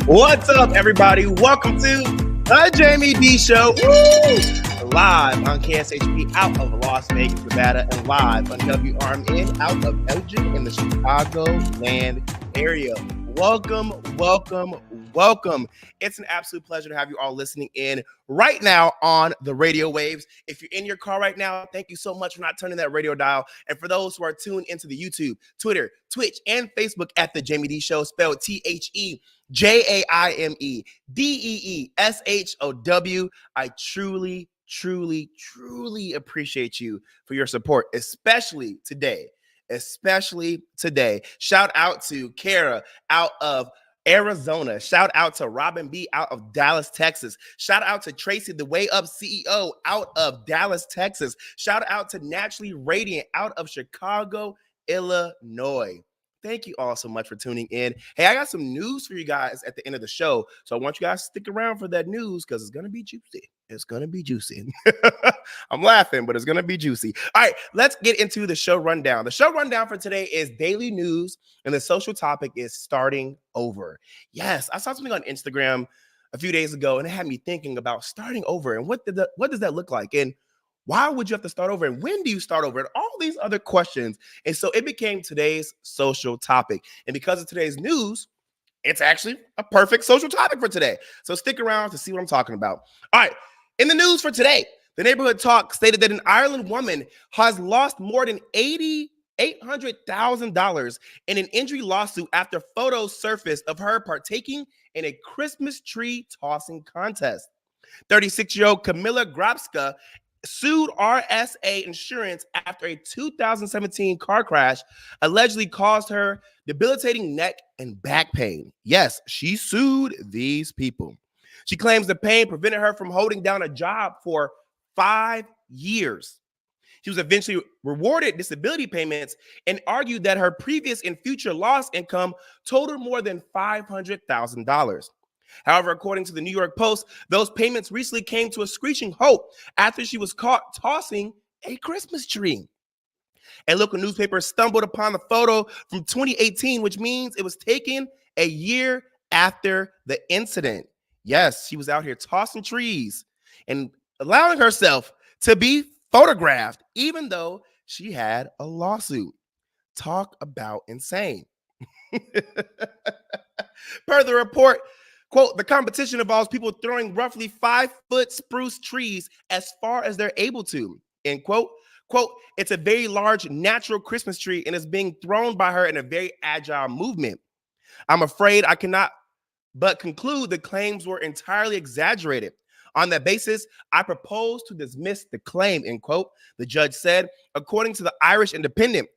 What's up, everybody? Welcome to the Jaime Dee Show. Woo! Live on KSHP out of Las Vegas, Nevada, and live on WRMN out of Elgin in the Chicagoland area. Welcome. It's an absolute pleasure to have you all listening in right now on the radio waves. If you're in your car right now, thank you so much for not turning that radio dial. And for those who are tuned into the YouTube, Twitter, Twitch, and Facebook at the Jaime Dee Show, spelled TheJaimedeshow, I truly appreciate you for your support, especially today. Shout out to Kara out of Arizona. Shout out to Robin B out of Dallas, Texas. Shout out to Tracy, the Way Up CEO out of Dallas, Texas. Shout out to Naturally Radiant out of Chicago, Illinois. Thank you all so much for tuning in. Hey, I got some news for you guys at the end of the show. So I want you guys to stick around for that news because it's going to be juicy. I'm laughing, but it's going to be juicy. All right, let's get into the show rundown. The show rundown for today is daily news, and the social topic is starting over. Yes, I saw something on Instagram a few days ago, and it had me thinking about starting over and what does that look like? And why would you have to start over? And when do you start over? And all these other questions. And so it became today's social topic. And because of today's news, it's actually a perfect social topic for today. So stick around to see what I'm talking about. All right. In the news for today, the Neighborhood Talk stated that an Ireland woman has lost more than $800,000 in an injury lawsuit after photos surfaced of her partaking in a Christmas tree tossing contest. 36-year-old Camilla Grabska sued RSA Insurance after a 2017 car crash allegedly caused her debilitating neck and back pain. Yes, she sued these people. She claims the pain prevented her from holding down a job for 5 years. She was eventually rewarded disability payments and argued that her previous and future lost income totaled more than $500,000. However, according to the New York Post, those payments recently came to a screeching halt after she was caught tossing a Christmas tree. A local newspaper stumbled upon the photo from 2018, which means it was taken a year after the incident. Yes, she was out here tossing trees and allowing herself to be photographed, even though she had a lawsuit. Talk about insane. Per the report, quote, the competition involves people throwing roughly 5-foot spruce trees as far as they're able to, end quote. Quote, it's a very large natural Christmas tree and is being thrown by her in a very agile movement. I'm afraid I cannot but conclude the claims were entirely exaggerated. On that basis, I propose to dismiss the claim, end quote, the judge said, according to the Irish Independent.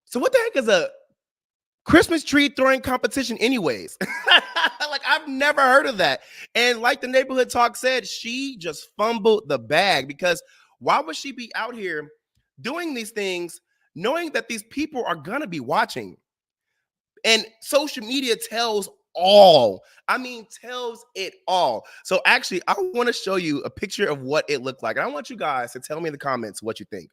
So what the heck is a Christmas tree throwing competition anyways? Like, I've never heard of that. And like the Neighborhood Talk said, she just fumbled the bag, because why would she be out here doing these things knowing that these people are going to be watching? And social media tells it all. So actually, I want to show you a picture of what it looked like. And I want you guys to tell me in the comments what you think.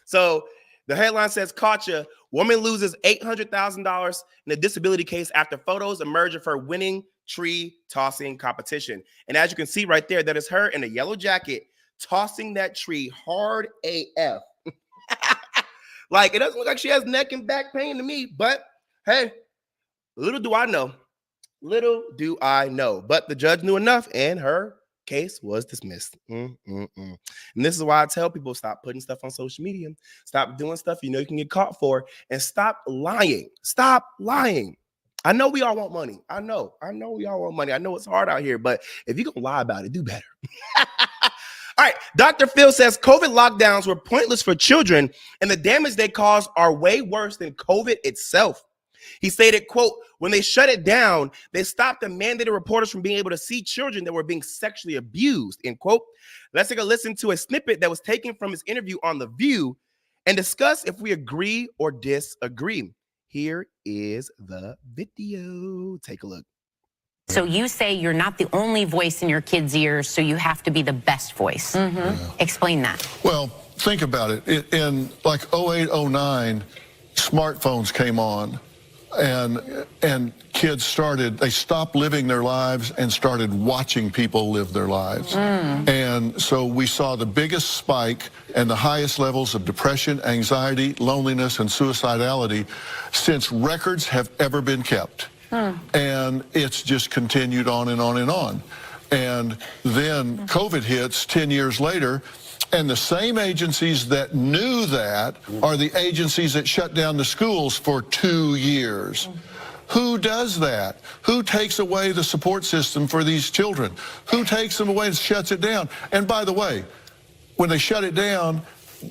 So the headline says, "Caught woman loses $800,000 in a disability case after photos emerge of her winning tree tossing competition." And as you can see right there, that is her in a yellow jacket tossing that tree hard AF. Like, it doesn't look like she has neck and back pain to me, but hey, little do I know. But the judge knew enough, and her case was dismissed. And this is why I tell people, stop putting stuff on social media. Stop doing stuff you know you can get caught for, and stop lying. Stop lying. I know we all want money. I know we all want money. I know it's hard out here, but if you're going to lie about it, do better. All right, Dr. Phil says COVID lockdowns were pointless for children, and the damage they caused are way worse than COVID itself. He stated, quote, when they shut it down, they stopped the mandated reporters from being able to see children that were being sexually abused, end quote. Let's take a listen to a snippet that was taken from his interview on The View and discuss if we agree or disagree. Here is the video. Take a look. So you say you're not the only voice in your kids' ears, so you have to be the best voice. Explain that. Well, think about it. In like 08, 09, smartphones came on. and kids they stopped living their lives and started watching people live their lives. And so we saw the biggest spike and the highest levels of depression, anxiety, loneliness, and suicidality since records have ever been kept. And it's just continued on and on and on. And then COVID hits 10 years later, and the same agencies that knew that are the agencies that shut down the schools for 2 years. Who does that? Who takes away the support system for these children? Who takes them away and shuts it down? And by the way, when they shut it down,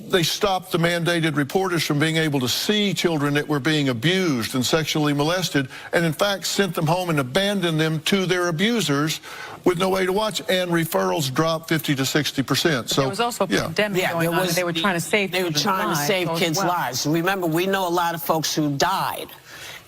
they stopped the mandated reporters from being able to see children that were being abused and sexually molested, and in fact sent them home and abandoned them to their abusers with no way to watch, and referrals dropped 50 to 60%. So there was also a pandemic going on, and they were trying to save kids' lives. Remember, we know a lot of folks who died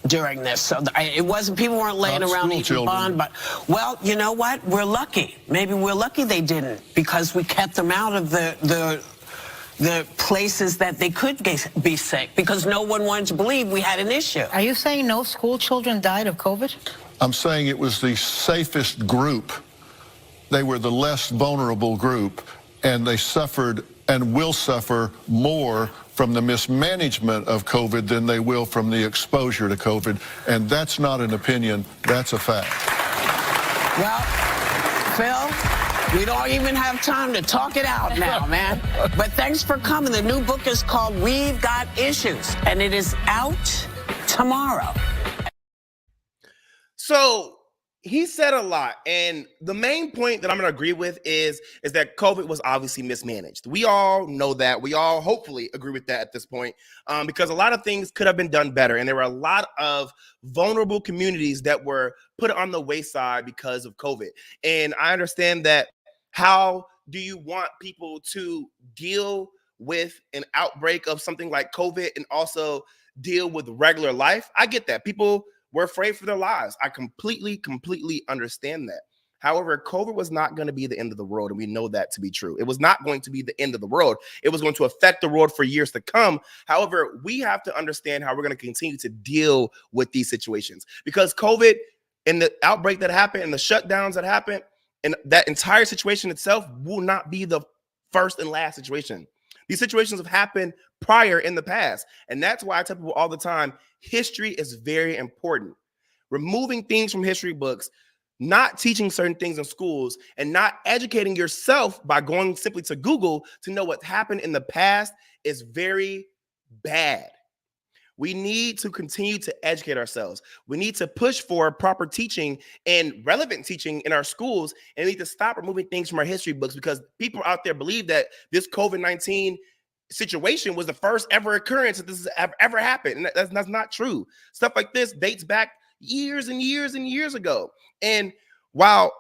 during this, so it wasn't, people weren't laying around eating bond, but, well, you know what, we're lucky. Maybe we're lucky they didn't, because we kept them out of the places that they could be sick, because no one wanted to believe we had an issue. Are you saying no school children died of COVID? I'm saying it was the safest group. They were the less vulnerable group, and they suffered and will suffer more from the mismanagement of COVID than they will from the exposure to COVID. And that's not an opinion, that's a fact. Well, Phil, we don't even have time to talk it out now, man. But thanks for coming. The new book is called We've Got Issues, and it is out tomorrow. So he said a lot, and the main point that I'm going to agree with is that COVID was obviously mismanaged. We all know that. We all hopefully agree with that at this point, because a lot of things could have been done better, and there were a lot of vulnerable communities that were put on the wayside because of COVID. And I understand that. How do you want people to deal with an outbreak of something like COVID and also deal with regular life? I get that. People were afraid for their lives. I completely understand that. However, COVID was not going to be the end of the world, and we know that to be true. It was not going to be the end of the world. It was going to affect the world for years to come. However, we have to understand how we're going to continue to deal with these situations, because COVID and the outbreak that happened and the shutdowns that happened and that entire situation itself will not be the first and last situation. These situations have happened prior in the past. And that's why I tell people all the time, history is very important. Removing things from history books, not teaching certain things in schools, and not educating yourself by going simply to Google to know what happened in the past is very bad. We need to continue to educate ourselves. We need to push for proper teaching and relevant teaching in our schools, and we need to stop removing things from our history books, because people out there believe that this COVID-19 situation was the first ever occurrence that this has ever happened. And that's not true. Stuff like this dates back years and years and years ago. And while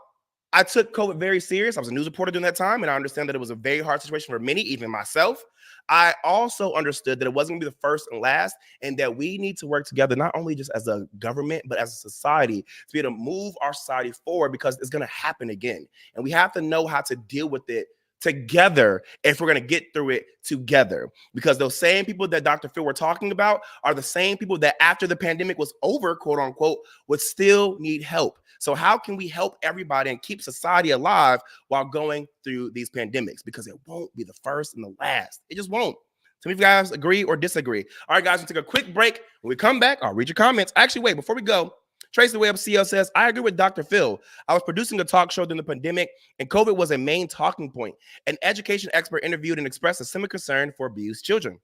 I took COVID very serious, I was a news reporter during that time, and I understand that it was a very hard situation for many, even myself. I also understood that it wasn't going to be the first and last, and that we need to work together, not only just as a government, but as a society, to be able to move our society forward, because it's going to happen again. And we have to know how to deal with it together if we're going to get through it together. Because those same people that Dr. Phil were talking about are the same people that after the pandemic was over, quote unquote, would still need help. So how can we help everybody and keep society alive while going through these pandemics? Because it won't be the first and the last. It just won't. Some of you guys agree or disagree. All right, guys, we'll take a quick break. When we come back, I'll read your comments. Actually, wait, before we go, Tracy Webb CL says, I agree with Dr. Phil. I was producing a talk show during the pandemic, and COVID was a main talking point. An education expert interviewed and expressed a similar concern for abused children.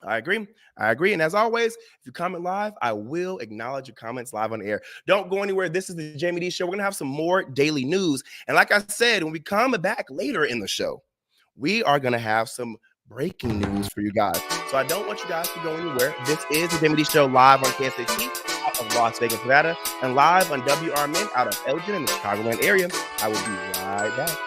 I agree. And as always, if you comment live, I will acknowledge your comments live on air. Don't go anywhere. This is the Jaime Dee Show. We're going to have some more daily news. And like I said, when we come back later in the show, we are going to have some breaking news for you guys. So I don't want you guys to go anywhere. This is the Jaime Dee Show live on KSHP out of Las Vegas, Nevada, and live on WRMN out of Elgin in the Chicagoland area. I will be right back.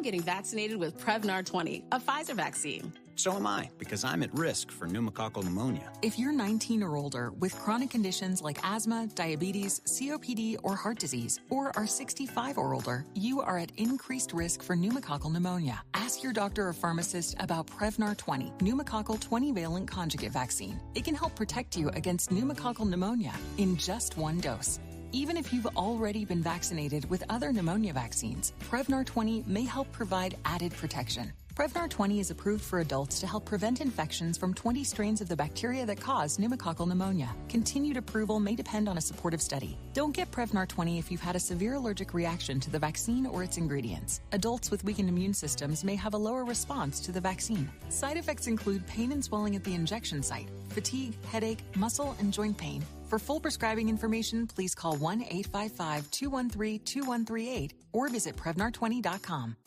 Getting vaccinated with Prevnar 20, a Pfizer vaccine. So am I, because I'm at risk for pneumococcal pneumonia. If you're 19 or older with chronic conditions like asthma, diabetes, COPD, or heart disease, or are 65 or older, you are at increased risk for pneumococcal pneumonia. Ask your doctor or pharmacist about Prevnar 20, pneumococcal 20-valent conjugate vaccine. It can help protect you against pneumococcal pneumonia in just one dose. Even if you've already been vaccinated with other pneumonia vaccines, Prevnar 20 may help provide added protection. Prevnar 20 is approved for adults to help prevent infections from 20 strains of the bacteria that cause pneumococcal pneumonia. Continued approval may depend on a supportive study. Don't get Prevnar 20 if you've had a severe allergic reaction to the vaccine or its ingredients. Adults with weakened immune systems may have a lower response to the vaccine. Side effects include pain and swelling at the injection site, fatigue, headache, muscle, and joint pain. For full prescribing information, please call 1-855-213-2138 or visit Prevnar20.com.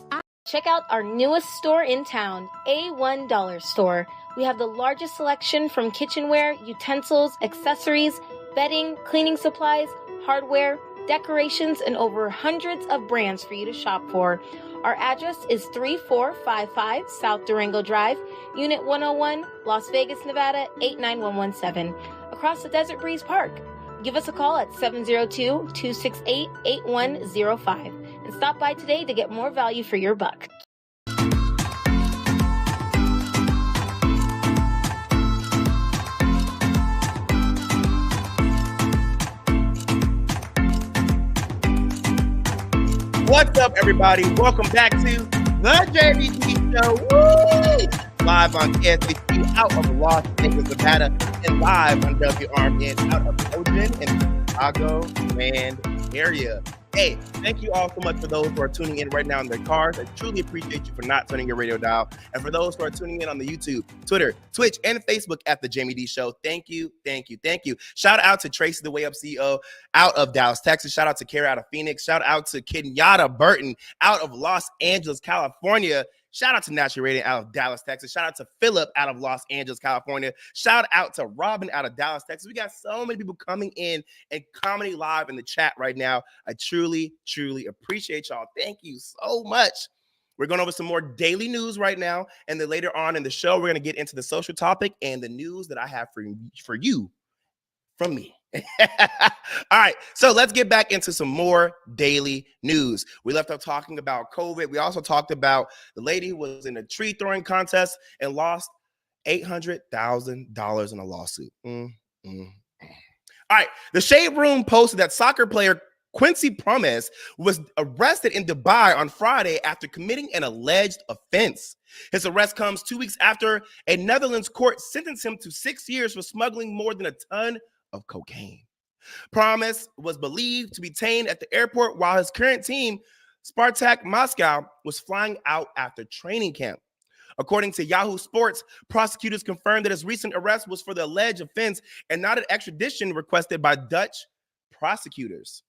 Check out our newest store in town, A1 Dollar Store. We have the largest selection from kitchenware, utensils, accessories, bedding, cleaning supplies, hardware, decorations, and over hundreds of brands for you to shop for. Our address is 3455 South Durango Drive, Unit 101, Las Vegas, Nevada, 89117, across the Desert Breeze Park. Give us a call at 702-268-8105 and stop by today to get more value for your buck. What's up, everybody? Welcome back to the Jaime Dee Show. Woo! Live on KSBC out of Las Vegas, Nevada, and live on WRN out of Oakland and Chicagoland area. Hey, thank you all so much for those who are tuning in right now in their cars. I truly appreciate you for not turning your radio dial. And for those who are tuning in on the YouTube, Twitter, Twitch, and Facebook at the Jaime Dee Show, thank you, thank you, thank you. Shout out to Tracy, the Way Up CEO out of Dallas, Texas. Shout out to Kara out of Phoenix. Shout out to Kenyatta Burton out of Los Angeles, California. Shout out to Natural Radio out of Dallas, Texas. Shout out to Philip out of Los Angeles, California. Shout out to Robin out of Dallas, Texas. We got so many people coming in and commenting live in the chat right now. I truly, truly appreciate y'all. Thank you so much. We're going over some more daily news right now. And then later on in the show, we're going to get into the social topic and the news that I have for you from me. All right, so let's get back into some more daily news. We left off talking about COVID. We also talked about the lady who was in a tree throwing contest and lost $800,000 in a lawsuit. All right, the Shade Room posted that soccer player Quincy Promes was arrested in Dubai on Friday after committing an alleged offense. His arrest comes 2 weeks after a Netherlands court sentenced him to 6 years for smuggling more than a ton of cocaine. Promes was believed to be detained at the airport while his current team, Spartak Moscow, was flying out after training camp. According to Yahoo Sports, prosecutors confirmed that his recent arrest was for the alleged offense and not an extradition requested by Dutch prosecutors.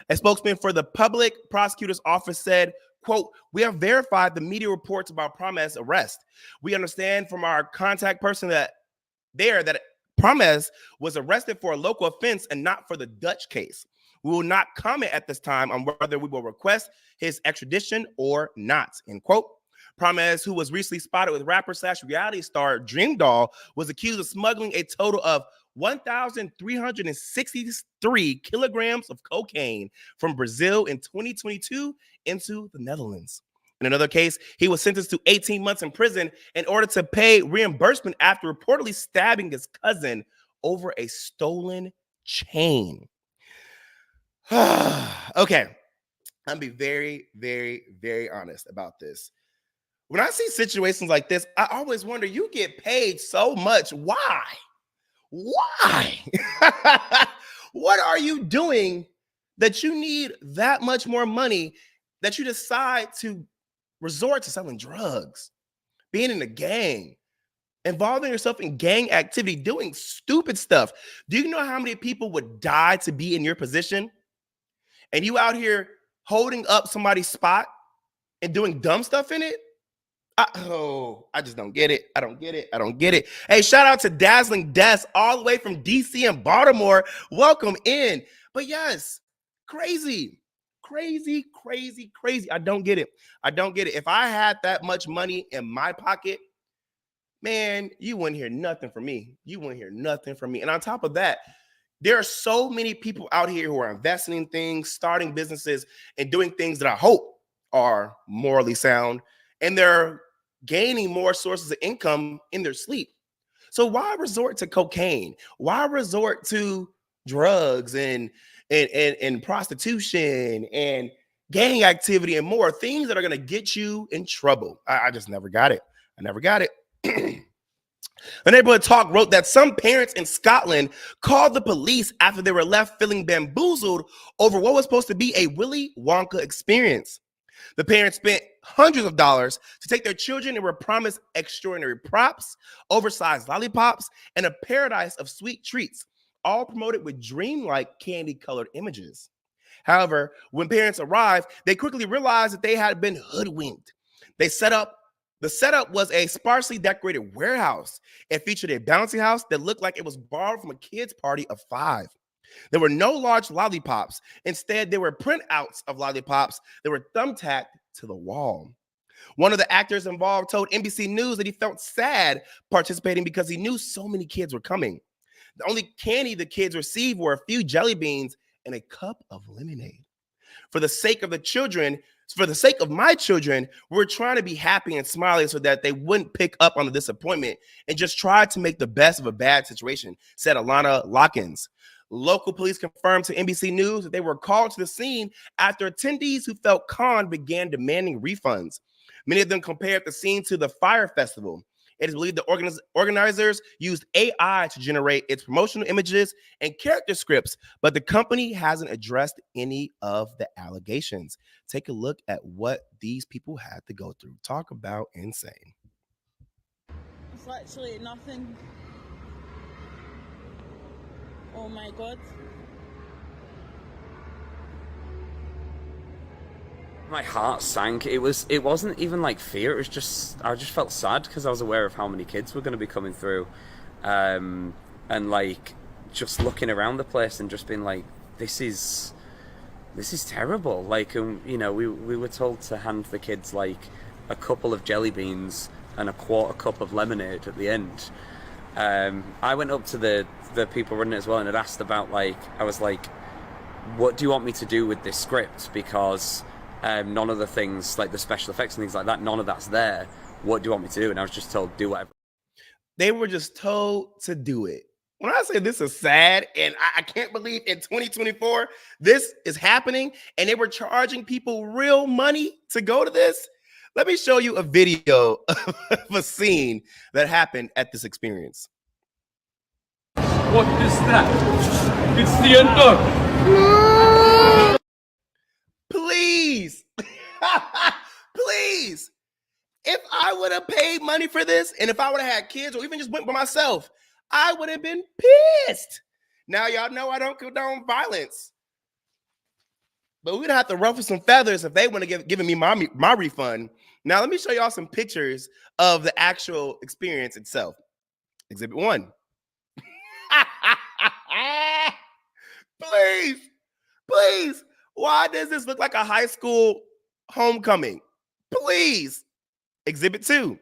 A spokesman for the public prosecutor's office said, quote, "We have verified the media reports about Promes' arrest. We understand from our contact person that Promes was arrested for a local offense and not for the Dutch case. We will not comment at this time on whether we will request his extradition or not," end quote. Promes, who was recently spotted with rapper/reality star Dream Doll, was accused of smuggling a total of 1,363 kilograms of cocaine from Brazil in 2022 into the Netherlands. In another case, he was sentenced to 18 months in prison in order to pay reimbursement after reportedly stabbing his cousin over a stolen chain. Okay, I'm gonna be very, very, very honest about this. When I see situations like this, I always wonder, you get paid so much. Why? Why? What are you doing that you need that much more money that you decide to resort to selling drugs, being in a gang, involving yourself in gang activity, doing stupid stuff? Do you know how many people would die to be in your position? And you out here holding up somebody's spot and doing dumb stuff in it? I just don't get it. I don't get it. Hey, shout out to Dazzling Des all the way from DC and Baltimore. Welcome in. But yes, crazy. I don't get it. If I had that much money in my pocket, man, you wouldn't hear nothing from me. You wouldn't hear nothing from me. And on top of that, there are so many people out here who are investing in things, starting businesses, and doing things that I hope are morally sound, and they're gaining more sources of income in their sleep. So why resort to cocaine? Why resort to drugs and prostitution and gang activity and more things that are going to get you in trouble? I just never got it. I never got it. The Neighborhood Talk wrote that some parents in Scotland called the police after they were left feeling bamboozled over what was supposed to be a Willy Wonka experience. The parents spent hundreds of dollars to take their children and were promised extraordinary props, oversized lollipops, and a paradise of sweet treats, all promoted with dreamlike candy-colored images. However, when parents arrived, they quickly realized that they had been hoodwinked. The setup was a sparsely decorated warehouse. It featured a bouncy house that looked like it was borrowed from a kid's party of 5. There were no large lollipops. Instead, there were printouts of lollipops that were thumbtacked to the wall. One of the actors involved told NBC News that he felt sad participating because he knew so many kids were coming. The only candy the kids received were a few jelly beans and a cup of lemonade. For the sake of my children, we're trying to be happy and smiling so that they wouldn't pick up on the disappointment and just try to make the best of a bad situation, said Alana Lockins. Local police confirmed to NBC News that they were called to the scene after attendees who felt conned began demanding refunds. Many of them compared the scene to the Fire Festival. It is believed the organizers used AI to generate its promotional images and character scripts, but the company hasn't addressed any of the allegations. Take a look at what these people had to go through. Talk about insane. It's actually nothing. Oh my God. My heart sank. It wasn't even like fear. It was just, I just felt sad because I was aware of how many kids were going to be coming through, and like just looking around the place and just being like, this is terrible. Like, you know, we were told to hand the kids like a couple of jelly beans and a quarter cup of lemonade at the end. I went up to the people running it as well and had asked about, like, I was like, what do you want me to do with this script? Because none of the things, like the special effects and things like that, none of that's there. What do you want me to do? And I was just told, do whatever. They were just told to do it. When I say this is sad, and I can't believe in 2024, this is happening, and they were charging people real money to go to this. Let me show you a video of a scene that happened at this experience. What is that? It's the end dog. Please. Please. If I would have paid money for this, and if I would have had kids or even just went by myself, I would have been pissed. Now, y'all know I don't condone violence. But we'd have to ruffle some feathers if they want to give me my refund. Now, let me show y'all some pictures of the actual experience itself. Exhibit 1. Please, please. Why does this look like a high school homecoming? Please. Exhibit 2.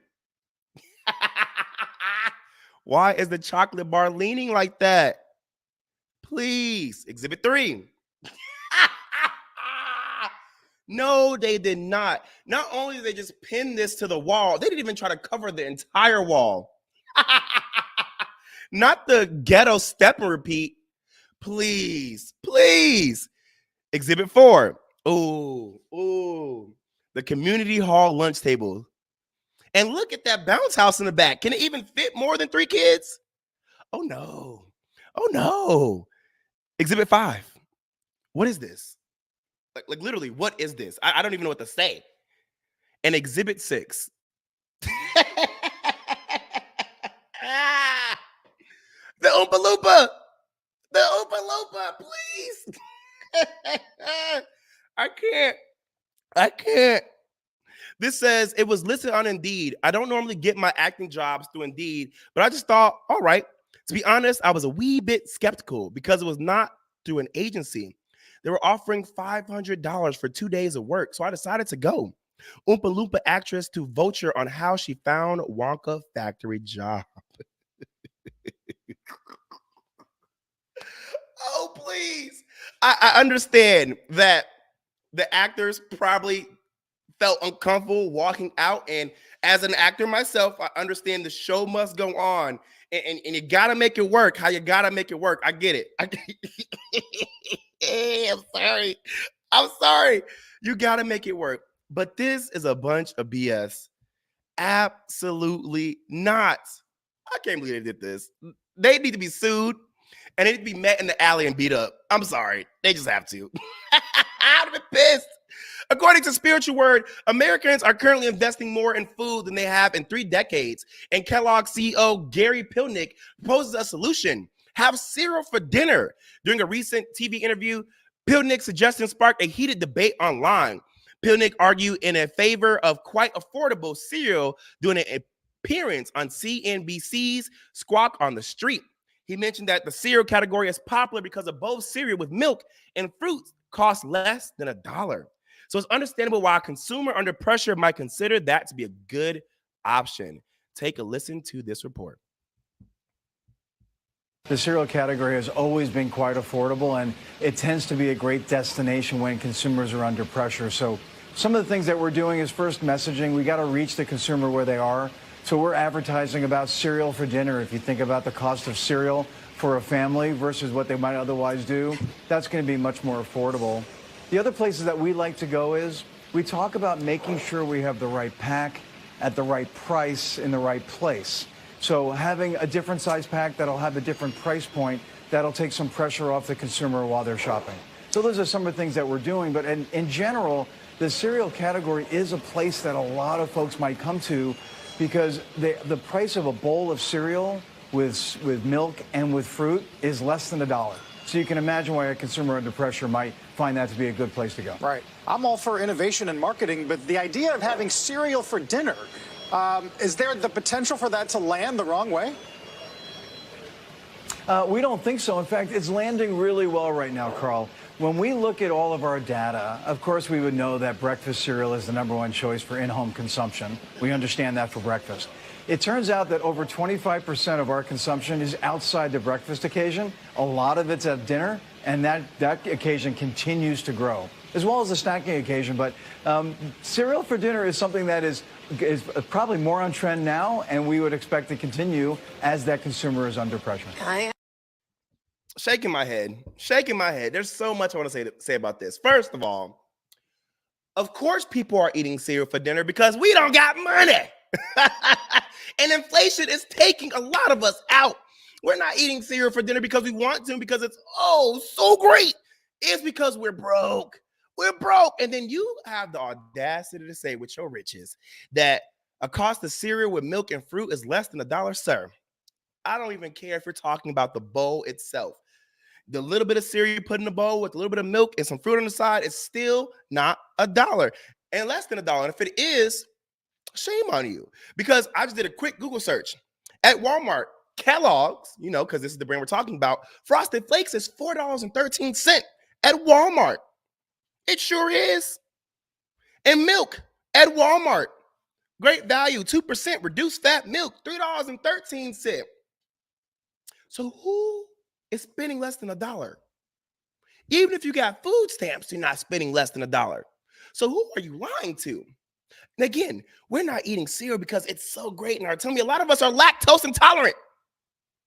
Why is the chocolate bar leaning like that? Please. Exhibit 3. No, they did not. Not only did they just pin this to the wall, they didn't even try to cover the entire wall. Not the ghetto step and repeat. Please, please. Exhibit 4. Ooh. The community hall lunch table. And look at that bounce house in the back. Can it even fit more than 3 kids? Oh, no. Oh, no. Exhibit 5. What is this? Like literally, what is this? I don't even know what to say. And Exhibit 6. The Oompa Loompa. The Oompa Loompa, please. I can't. This says it was listed on Indeed. I don't normally get my acting jobs through Indeed, but I just thought, all right. To be honest, I was a wee bit skeptical because it was not through an agency. They were offering $500 for 2 days of work, so I decided to go. Oompa Loompa actress to Vulture on how she found Wonka factory job. Oh, please. I understand that the actors probably felt uncomfortable walking out. And as an actor myself, I understand the show must go on. And you got to make it work. How you got to make it work. I get it. Hey, I'm sorry. I'm sorry. You got to make it work. But this is a bunch of BS. Absolutely not. I can't believe they did this. They need to be sued and they need to be met in the alley and beat up. I'm sorry. They just have to. I'd have been pissed. According to Spiritual Word, Americans are currently investing more in food than they have in 3 decades. And Kellogg CEO Gary Pilnick proposes a solution: have cereal for dinner. During a recent TV interview, Pilnick's suggestion sparked a heated debate online. Pilnick argued in favor of quite affordable cereal during an appearance on CNBC's Squawk on the Street. He mentioned that the cereal category is popular because of both cereal with milk and fruits cost less than $1. So it's understandable why a consumer under pressure might consider that to be a good option. Take a listen to this report. The cereal category has always been quite affordable, and it tends to be a great destination when consumers are under pressure. So some of the things that we're doing is first messaging. We got to reach the consumer where they are. So we're advertising about cereal for dinner. If you think about the cost of cereal for a family versus what they might otherwise do, that's going to be much more affordable. The other places that we like to go is we talk about making sure we have the right pack at the right price in the right place. So having a different size pack that'll have a different price point, that'll take some pressure off the consumer while they're shopping. So those are some of the things that we're doing. But in general, the cereal category is a place that a lot of folks might come to because the price of a bowl of cereal with milk and with fruit is less than $1. So you can imagine why a consumer under pressure might find that to be a good place to go. Right. I'm all for innovation and marketing, but the idea of having cereal for dinner, is there the potential for that to land the wrong way? We don't think so. In fact, it's landing really well right now, Carl. When we look at all of our data, of course, we would know that breakfast cereal is the #1 choice for in-home consumption. We understand that for breakfast. It turns out that over 25% of our consumption is outside the breakfast occasion. A lot of it's at dinner, and that occasion continues to grow, as well as the snacking occasion. But cereal for dinner is something that is probably more on trend now, and we would expect to continue as that consumer is under pressure. Shaking my head. There's so much I want to say about this. First of all, of course people are eating cereal for dinner because we don't got money. And inflation is taking a lot of us out. We're not eating cereal for dinner because we want to, because it's so great. It's because we're broke. We're broke. And then you have the audacity to say with your riches that a cost of cereal with milk and fruit is less than $1, sir. I don't even care if you're talking about the bowl itself. The little bit of cereal you put in the bowl with a little bit of milk and some fruit on the side is still not $1 and less than $1. And if it is, shame on you, because I just did a quick Google search. At Walmart, Kellogg's, because this is the brand we're talking about, Frosted Flakes is $4.13 at Walmart. It sure is. And milk at Walmart, great value, 2% reduced fat milk, $3.13. So who is spending less than $1? Even if you got food stamps, you're not spending less than $1. So who are you lying to? And again, we're not eating cereal because it's so great in our tummy. A lot of us are lactose intolerant.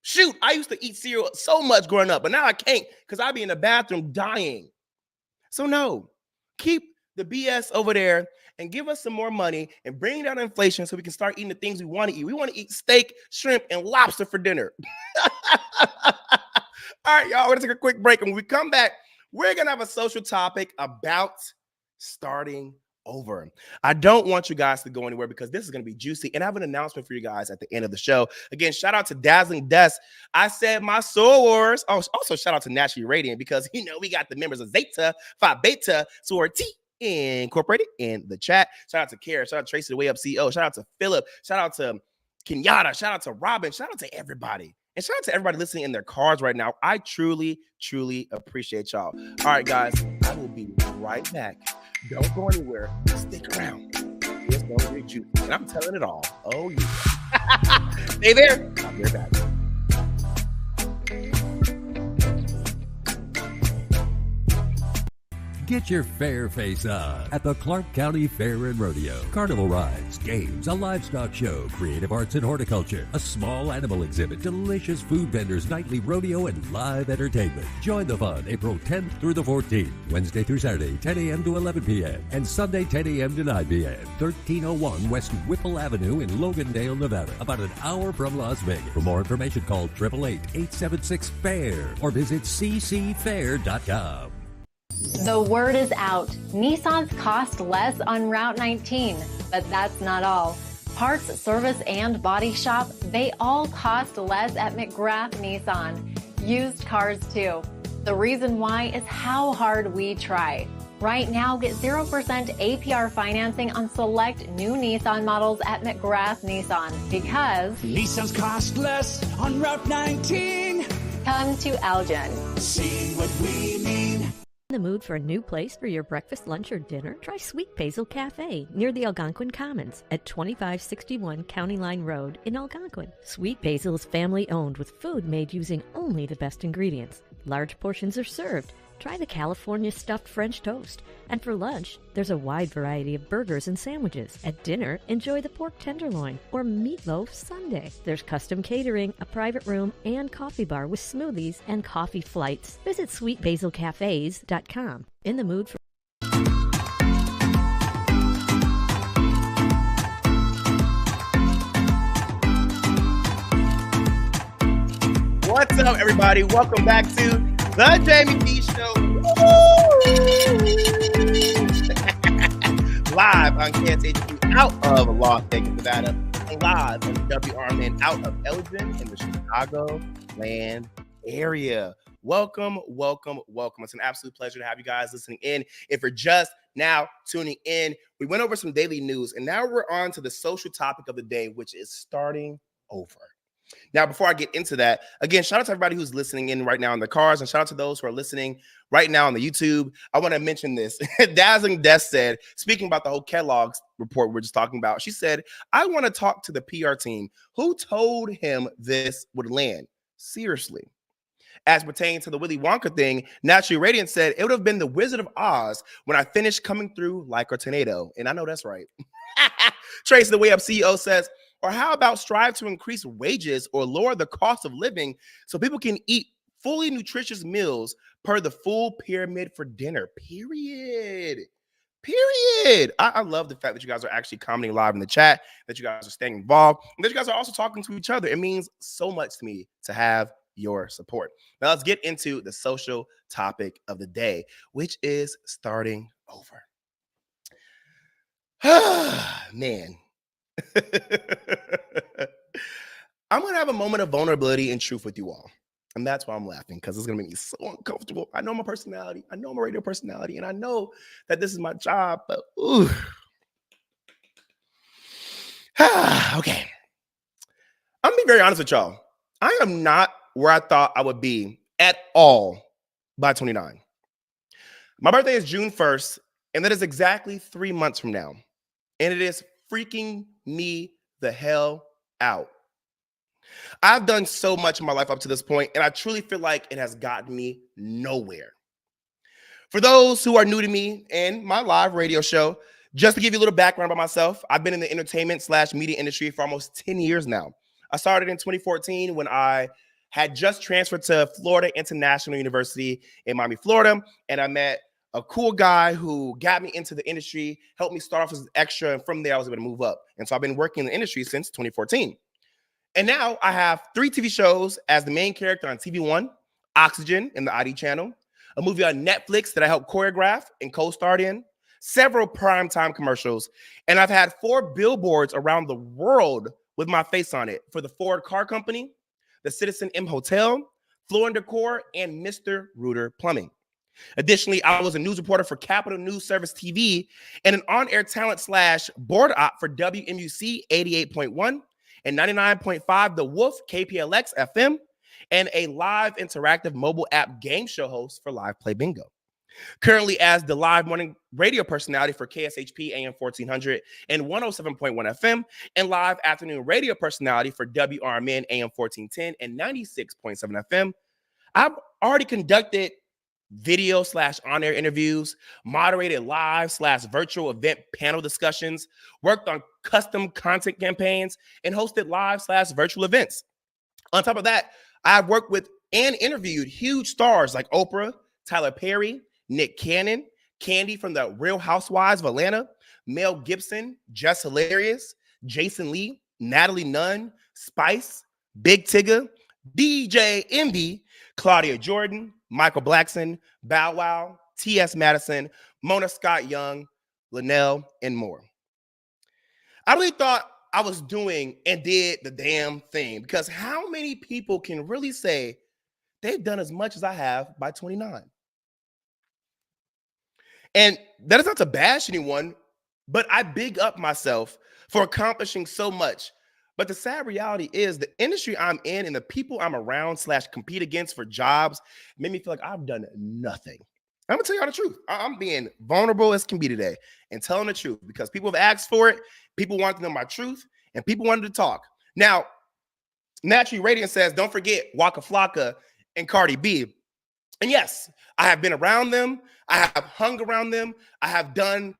Shoot, I used to eat cereal so much growing up, but now I can't because I'd be in the bathroom dying. So no, keep the BS over there and give us some more money and bring down inflation so we can start eating the things we want to eat. We want to eat steak, shrimp, and lobster for dinner. All right, y'all, we're going to take a quick break. And when we come back, we're going to have a social topic about starting over. I don't want you guys to go anywhere because this is going to be juicy. And I have an announcement for you guys at the end of the show. Again, shout out to Dazzling Desk. I said my sorors. Oh, also shout out to Naturally Radiant because, we got the members of Zeta, Phi Beta, Sorority Incorporated in the chat. Shout out to Kara. Shout out to Tracy the Way Up CEO. Shout out to Philip. Shout out to Kenyatta. Shout out to Robin. Shout out to everybody. And shout out to everybody listening in their cars right now. I truly, truly appreciate y'all. All right, guys, I will be right back Don't go anywhere. Stick around. It's going to be juicy. And I'm telling it all. Oh, yeah. Stay there. I'll be right back. Get your fair face on at the Clark County Fair and Rodeo. Carnival rides, games, a livestock show, creative arts and horticulture, a small animal exhibit, delicious food vendors, nightly rodeo, and live entertainment. Join the fun April 10th through the 14th, Wednesday through Saturday, 10 a.m. to 11 p.m., and Sunday, 10 a.m. to 9 p.m. 1301 West Whipple Avenue in Logandale, Nevada, about an hour from Las Vegas. For more information, call 888-876-FAIR or visit ccfair.com. The word is out. Nissans cost less on Route 19, but that's not all. Parts, service, and body shop, they all cost less at McGrath Nissan. Used cars too. The reason why is how hard we try. Right now, get 0% APR financing on select new Nissan models at McGrath Nissan because Nissans cost less on Route 19. Come to Elgin. See what we mean. In the mood for a new place for your breakfast, lunch, or dinner? Try Sweet Basil Cafe near the Algonquin Commons at 2561 County Line Road in Algonquin. Sweet Basil is family owned with food made using only the best ingredients. Large portions are served. Try the California stuffed French toast. And for lunch, there's a wide variety of burgers and sandwiches. At dinner, enjoy the pork tenderloin or meatloaf sundae. There's custom catering, a private room, and coffee bar with smoothies and coffee flights. Visit sweetbasilcafes.com. In the mood for What's up, everybody? Welcome back to the Jaime Dee Show. Live on KSHQ out of Las Vegas, Nevada, and live on WRMN out of Elgin in the Chicagoland area. Welcome, welcome, welcome. It's an absolute pleasure to have you guys listening in. If you're just now tuning in, we went over some daily news, and now we're on to the social topic of the day, which is starting over. Now, before I get into that, again, shout out to everybody who's listening in right now in the cars, and shout out to those who are listening right now on the YouTube. I want to mention this. Dazzling Death said, speaking about the whole Kellogg's report we're just talking about, she said, I want to talk to the PR team. Who told him this would land? Seriously. As pertaining to the Willy Wonka thing, Naturally Radiant said, it would have been the Wizard of Oz when I finished coming through like a tornado. And I know that's right. Trace the Way Up CEO says, or how about strive to increase wages or lower the cost of living so people can eat fully nutritious meals per the full pyramid for dinner, period. I love the fact that you guys are actually commenting live in the chat, that you guys are staying involved, and that you guys are also talking to each other. It means so much to me to have your support. Now let's get into the social topic of the day, which is starting over. Man. I'm going to have a moment of vulnerability and truth with you all. And that's why I'm laughing, because it's going to make me so uncomfortable. I know my personality. I know I'm a radio personality. And I know that this is my job. But, ooh. Okay. I'm going to be very honest with y'all. I am not where I thought I would be at all by 29. My birthday is June 1st, and that is exactly 3 months from now. And it is freaking me the hell out. I've done so much in my life up to this point, and I truly feel like it has gotten me nowhere. For those who are new to me and my live radio show, just to give you a little background about myself, I've been in the entertainment/media industry for almost 10 years now. I started in 2014 when I had just transferred to Florida International University in Miami, Florida, and I met a cool guy who got me into the industry, helped me start off as an extra, and from there I was able to move up. And so I've been working in the industry since 2014. And now I have 3 TV shows as the main character on TV One, Oxygen in the ID channel, a movie on Netflix that I helped choreograph and co-starred in, several primetime commercials, and I've had 4 billboards around the world with my face on it for the Ford Car Company, the Citizen M Hotel, Floor & Decor, and Mr. Reuter Plumbing. Additionally, I was a news reporter for Capital News Service TV and an on-air talent/board op for WMUC 88.1 and 99.5 The Wolf KPLX FM, and a live interactive mobile app game show host for Live Play Bingo. Currently as the live morning radio personality for KSHP AM 1400 and 107.1 FM, and live afternoon radio personality for WRMN AM 1410 and 96.7 FM. I've already conducted video / on-air interviews, moderated live / virtual event panel discussions, worked on custom content campaigns, and hosted live / virtual events. On top of that, I've worked with and interviewed huge stars like Oprah, Tyler Perry, Nick Cannon, Candy from the Real Housewives of Atlanta, Mel Gibson, Just Hilarious, Jason Lee, Natalie Nunn, Spice, Big Tigger, DJ Envy, Claudia Jordan, Michael Blackson, Bow Wow, T.S. Madison, Mona Scott Young, Linnell, and more. I really thought I was doing and did the damn thing, because how many people can really say they've done as much as I have by 29? And that is not to bash anyone, but I big up myself for accomplishing so much. But the sad reality is the industry I'm in and the people I'm around / compete against for jobs made me feel like I've done nothing. I'm gonna tell y'all the truth. I'm being vulnerable as can be today and telling the truth, because people have asked for it, people wanted to know my truth, and people wanted to talk. Now, Naturally Radiant says, don't forget Waka Flocka and Cardi B. And yes, I have been around them. I have hung around them. I have done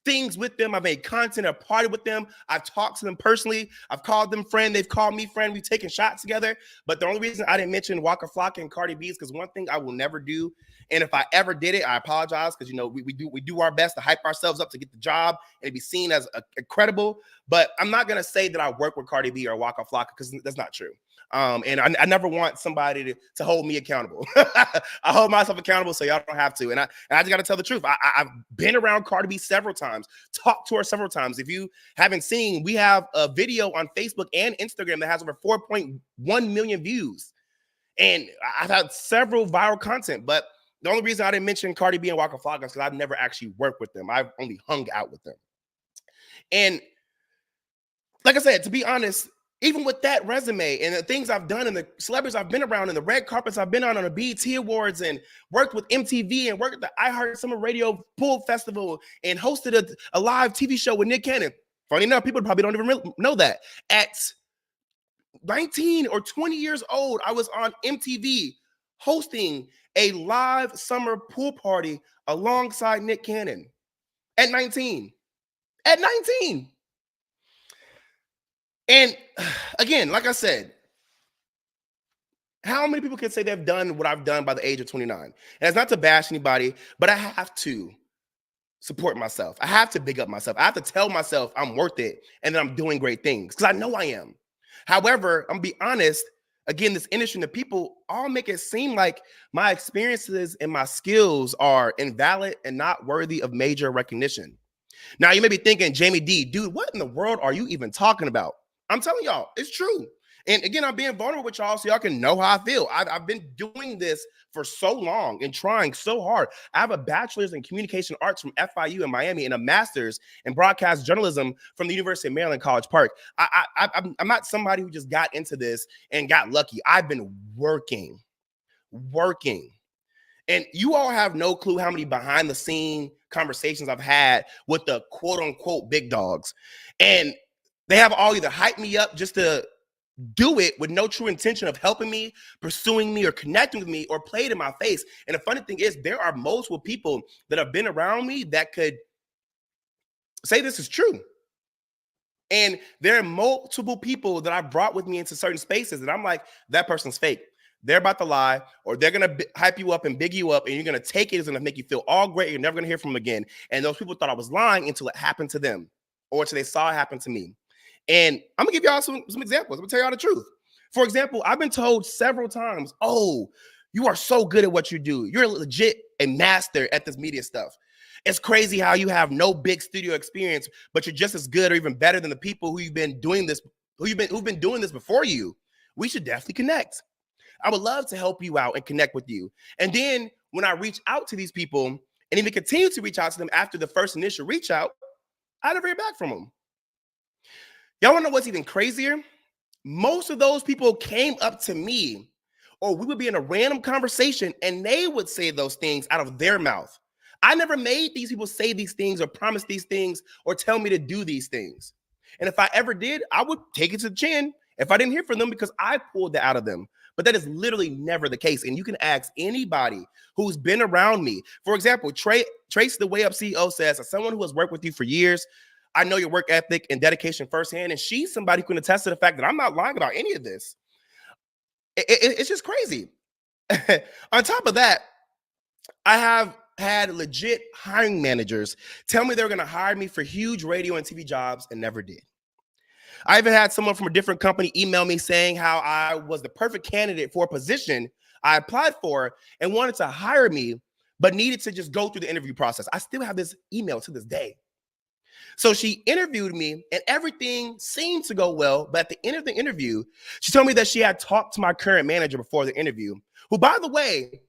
things with them. I've made content, I've partied with them. I've talked to them personally. I've called them friend. They've called me friend. We've taken shots together. But the only reason I didn't mention Waka Flocka and Cardi B is because one thing I will never do, and if I ever did it, I apologize, because we do our best to hype ourselves up to get the job and be seen as credible. But I'm not gonna say that I work with Cardi B or Waka Flocka, because that's not true. And I never want somebody to hold me accountable. I hold myself accountable, so y'all don't have to. And I just got to tell the truth. I've been around Cardi B several times, talked to her several times. If you haven't seen, we have a video on Facebook and Instagram that has over 4.1 million views. And I've had several viral content, but the only reason I didn't mention Cardi B and Waka Flocka is because I've never actually worked with them. I've only hung out with them. And like I said, to be honest, even with that resume and the things I've done and the celebrities I've been around and the red carpets I've been on the BET Awards and worked with MTV and worked at the iHeart Summer Radio Pool Festival and hosted a live TV show with Nick Cannon. Funny enough, people probably don't even know that. At 19 or 20 years old, I was on MTV hosting a live summer pool party alongside Nick Cannon. At 19. At 19. And again, like I said, how many people can say they've done what I've done by the age of 29? And it's not to bash anybody, but I have to support myself. I have to big up myself. I have to tell myself I'm worth it and that I'm doing great things, because I know I am. However, I'm gonna be honest, again, this industry and the people all make it seem like my experiences and my skills are invalid and not worthy of major recognition. Now, you may be thinking, Jaime Dee, dude, what in the world are you even talking about? I'm telling y'all, it's true. And again, I'm being vulnerable with y'all so y'all can know how I feel. I've been doing this for so long and trying so hard. I have a bachelor's in communication arts from FIU in Miami and a master's in broadcast journalism from the University of Maryland, College Park. I'm not somebody who just got into this and got lucky. I've been working. And you all have no clue how many behind the scene conversations I've had with the quote unquote big dogs. And they have all either hyped me up just to do it with no true intention of helping me, pursuing me, or connecting with me, or played in my face. And the funny thing is, there are multiple people that have been around me that could say this is true. And there are multiple people that I brought with me into certain spaces, and I'm like, that person's fake. They're about to lie, or they're going to hype you up and big you up, and you're going to take it. It's going to make you feel all great. You're never going to hear from them again. And those people thought I was lying until it happened to them, or until they saw it happen to me. And I'm gonna give y'all some examples. I'm gonna tell y'all the truth. For example, I've been told several times, oh, you are so good at what you do. You're legit a master at this media stuff. It's crazy how you have no big studio experience, but you're just as good or even better than the people who've been doing this before you. We should definitely connect. I would love to help you out and connect with you. And then when I reach out to these people and even continue to reach out to them after the first initial reach out, I never hear back from them. Y'all want to know what's even crazier? Most of those people came up to me, or we would be in a random conversation and they would say those things out of their mouth. I never made these people say these things or promise these things or tell me to do these things. And if I ever did, I would take it to the chin if I didn't hear from them because I pulled that out of them. But that is literally never the case. And you can ask anybody who's been around me. For example, Trace the Way Up CEO says, as someone who has worked with you for years, I know your work ethic and dedication firsthand. And she's somebody who can attest to the fact that I'm not lying about any of this. It's just crazy. On top of that, I have had legit hiring managers tell me they're going to hire me for huge radio and TV jobs and never did. I even had someone from a different company email me saying how I was the perfect candidate for a position I applied for and wanted to hire me, but needed to just go through the interview process. I still have this email to this day. So she interviewed me and everything seemed to go well. But at the end of the interview, she told me that she had talked to my current manager before the interview, who, by the way,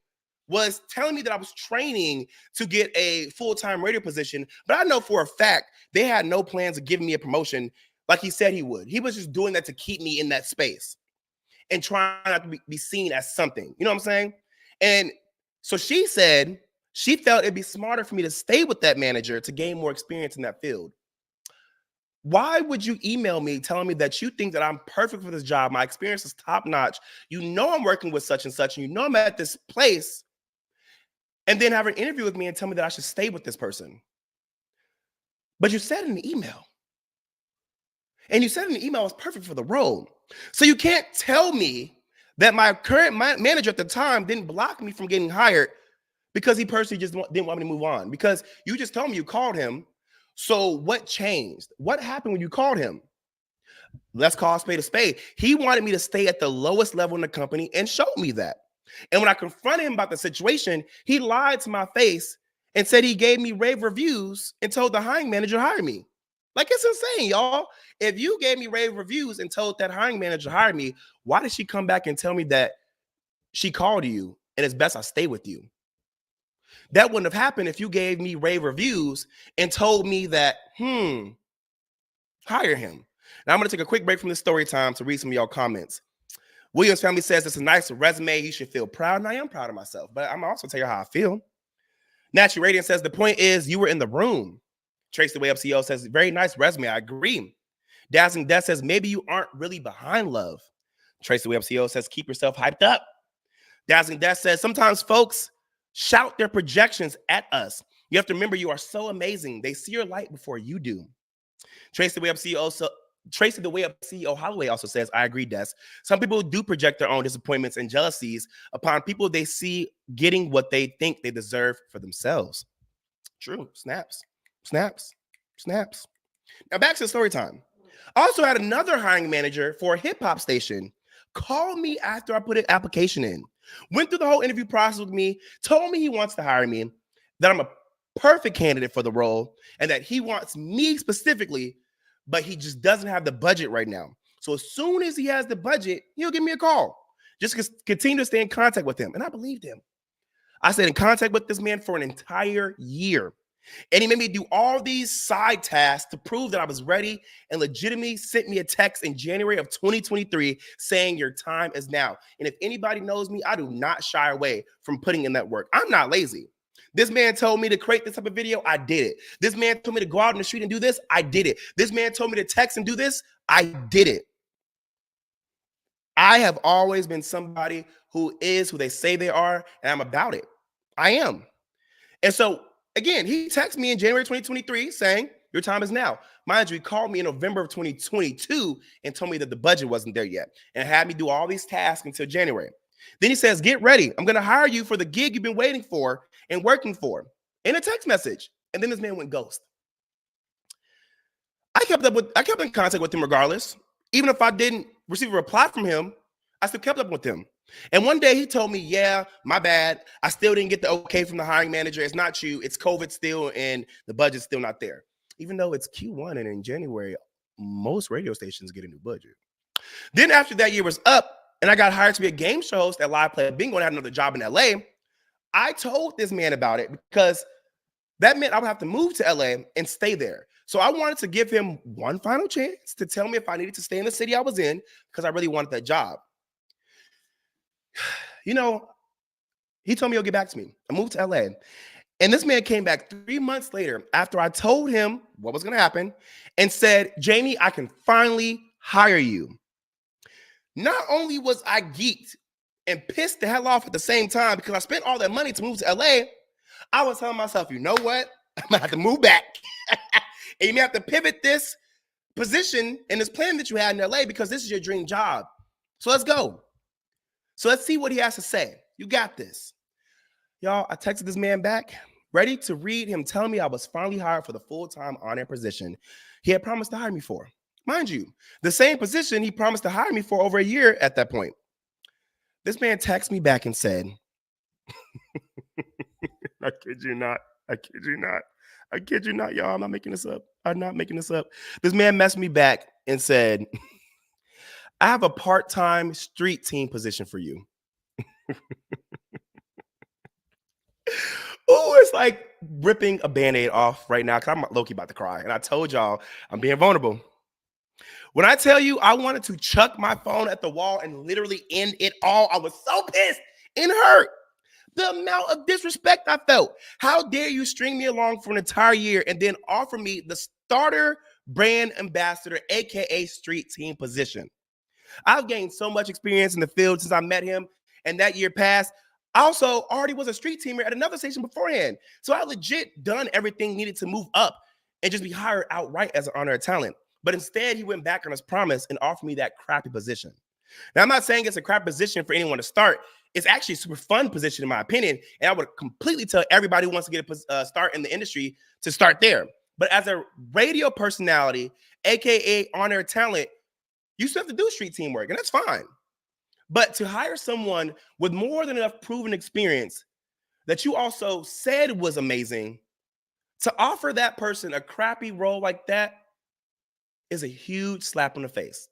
was telling me that I was training to get a full-time radio position. But I know for a fact they had no plans of giving me a promotion like he said he would. He was just doing that to keep me in that space and trying not to be seen as something. You know what I'm saying? And so she said she felt it'd be smarter for me to stay with that manager to gain more experience in that field. Why would you email me telling me that you think that I'm perfect for this job? My experience is top notch. You know I'm working with such and such, and you know I'm at this place, and then have an interview with me and tell me that I should stay with this person. But you said in the email. And you said in the email I was perfect for the role. So you can't tell me that my current manager at the time didn't block me from getting hired because he personally just didn't want me to move on. Because you just told me you called him. So what changed? What happened when you called him? Let's call a spade a spade. He wanted me to stay at the lowest level in the company and showed me that. And when I confronted him about the situation, he lied to my face and said he gave me rave reviews and told the hiring manager to hire me. Like, it's insane, y'all. If you gave me rave reviews and told that hiring manager to hire me, why did she come back and tell me that she called you and it's best I stay with you? That wouldn't have happened if you gave me rave reviews and told me that, hire him. Now, I'm going to take a quick break from this story time to read some of y'all comments. Williams family says it's a nice resume. You should feel proud. And I am proud of myself, but I'm also tell you how I feel. Natural Radiant says the point is you were in the room. Trace the Way Up CEO says, very nice resume. I agree. Dazzling Death says, maybe you aren't really behind love. Trace the Way Up CEO says, keep yourself hyped up. Dazzling Death says, sometimes folks shout their projections at us. You have to remember you are so amazing. They see your light before you do. Trace the Way Up CEO Holloway also says, I agree, Des. Some people do project their own disappointments and jealousies upon people they see getting what they think they deserve for themselves. True. Snaps. Now back to story time. I also had another hiring manager for a hip hop station call me after I put an application in, went through the whole interview process with me, told me he wants to hire me, that I'm a perfect candidate for the role, and that he wants me specifically, but he just doesn't have the budget right now. So as soon as he has the budget, he'll give me a call. Just continue to stay in contact with him. And I believed him. I stayed in contact with this man for an entire year. And he made me do all these side tasks to prove that I was ready, and legitimately sent me a text in January of 2023 saying your time is now. And if anybody knows me, I do not shy away from putting in that work. I'm not lazy. This man told me to create this type of video. I did it. This man told me to go out in the street and do this. I did it. This man told me to text and do this. I did it. I have always been somebody who is who they say they are, and I'm about it. I am. And so, again, he texted me in January 2023 saying, your time is now. Mind you, he called me in November of 2022 and told me that the budget wasn't there yet and had me do all these tasks until January. Then he says, get ready. I'm going to hire you for the gig you've been waiting for and working for, in a text message. And then this man went ghost. I kept in contact with him regardless. Even if I didn't receive a reply from him, I still kept up with him. And one day he told me, yeah, my bad. I still didn't get the okay from the hiring manager. It's not you. It's COVID still, and the budget's still not there. Even though it's Q1 and in January, most radio stations get a new budget. Then after that year was up and I got hired to be a game show host at Live Play Bingo and I had another job in LA, I told this man about it because that meant I would have to move to LA and stay there. So I wanted to give him one final chance to tell me if I needed to stay in the city I was in because I really wanted that job. You know, he told me he'll get back to me. I moved to LA. And this man came back 3 months later after I told him what was going to happen and said, Jamie, I can finally hire you. Not only was I geeked and pissed the hell off at the same time because I spent all that money to move to LA, I was telling myself, you know what? I'm going to have to move back. And you may have to pivot this position and this plan that you had in LA because this is your dream job. So let's go. So let's see what he has to say. You got this. Y'all, I texted this man back, ready to read him telling me I was finally hired for the full-time on-air position he had promised to hire me for. Mind you, the same position he promised to hire me for over a year at that point. This man texted me back and said, I kid you not. I kid you not. I kid you not, y'all. I'm not making this up. I'm not making this up. This man messaged me back and said, I have a part-time street team position for you. Oh, it's like ripping a Band-Aid off right now because I'm low-key about to cry. And I told y'all I'm being vulnerable. When I tell you I wanted to chuck my phone at the wall and literally end it all, I was so pissed and hurt. The amount of disrespect I felt. How dare you string me along for an entire year and then offer me the starter brand ambassador, aka street team position? I've gained so much experience in the field since I met him, and that year passed. I also already was a street teamer at another station beforehand. So I legit done everything needed to move up and just be hired outright as an on-air talent. But instead, he went back on his promise and offered me that crappy position. Now, I'm not saying it's a crap position for anyone to start. It's actually a super fun position, in my opinion. And I would completely tell everybody who wants to get a start in the industry to start there. But as a radio personality, aka on-air talent, you still have to do street teamwork, and that's fine. But to hire someone with more than enough proven experience that you also said was amazing, to offer that person a crappy role like that is a huge slap in the face.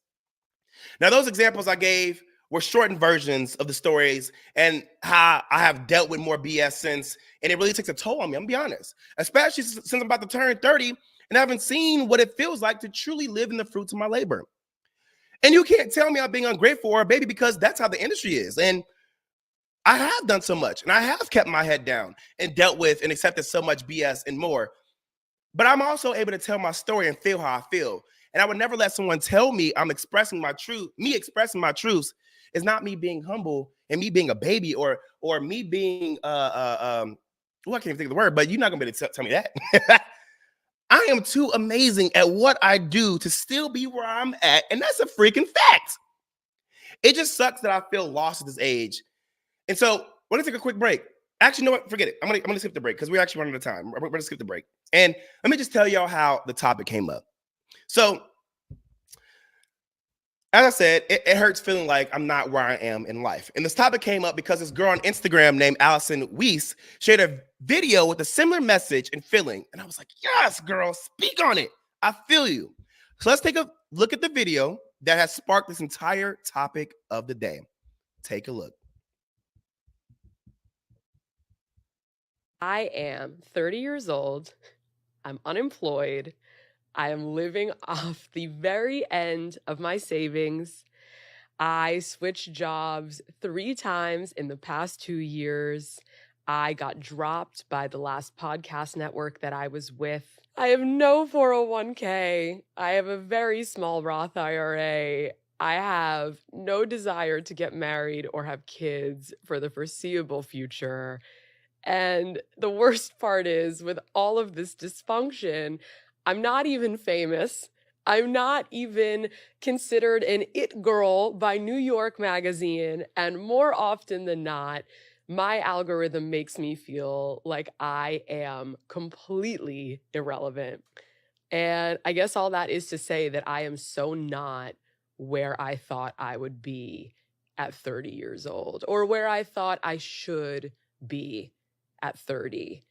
Now, those examples I gave were shortened versions of the stories and how I have dealt with more BS since, and it really takes a toll on me, I'm gonna be honest, especially since I'm about to turn 30 and I haven't seen what it feels like to truly live in the fruits of my labor. And you can't tell me I'm being ungrateful or a baby because that's how the industry is. And I have done so much and I have kept my head down and dealt with and accepted so much BS and more. But I'm also able to tell my story and feel how I feel. And I would never let someone tell me I'm expressing my truth. Me expressing my truths is not me being humble and me being a baby or me being I can't even think of the word, but you're not gonna be able to tell me that. I am too amazing at what I do to still be where I'm at, and that's a freaking fact. It just sucks that I feel lost at this age. And so we're gonna take a quick break. Actually, you know what? Forget it. I'm gonna skip the break because we're actually running out of time. We're gonna skip the break. And let me just tell y'all how the topic came up. So, as I said, it hurts feeling like I'm not where I am in life. And this topic came up because this girl on Instagram named Allison Weiss shared a video with a similar message and feeling. And I was like, yes, girl, speak on it. I feel you. So let's take a look at the video that has sparked this entire topic of the day. Take a look. I am 30 years old. I'm unemployed. I am living off the very end of my savings. I switched jobs 3 times in the past 2 years. I got dropped by the last podcast network that I was with. I have no 401k. I have a very small Roth IRA. I have no desire to get married or have kids for the foreseeable future. And the worst part is, with all of this dysfunction, I'm not even famous. I'm not even considered an it girl by New York Magazine. And more often than not, my algorithm makes me feel like I am completely irrelevant. And I guess all that is to say that I am so not where I thought I would be at 30 years old, or where I thought I should be at 30.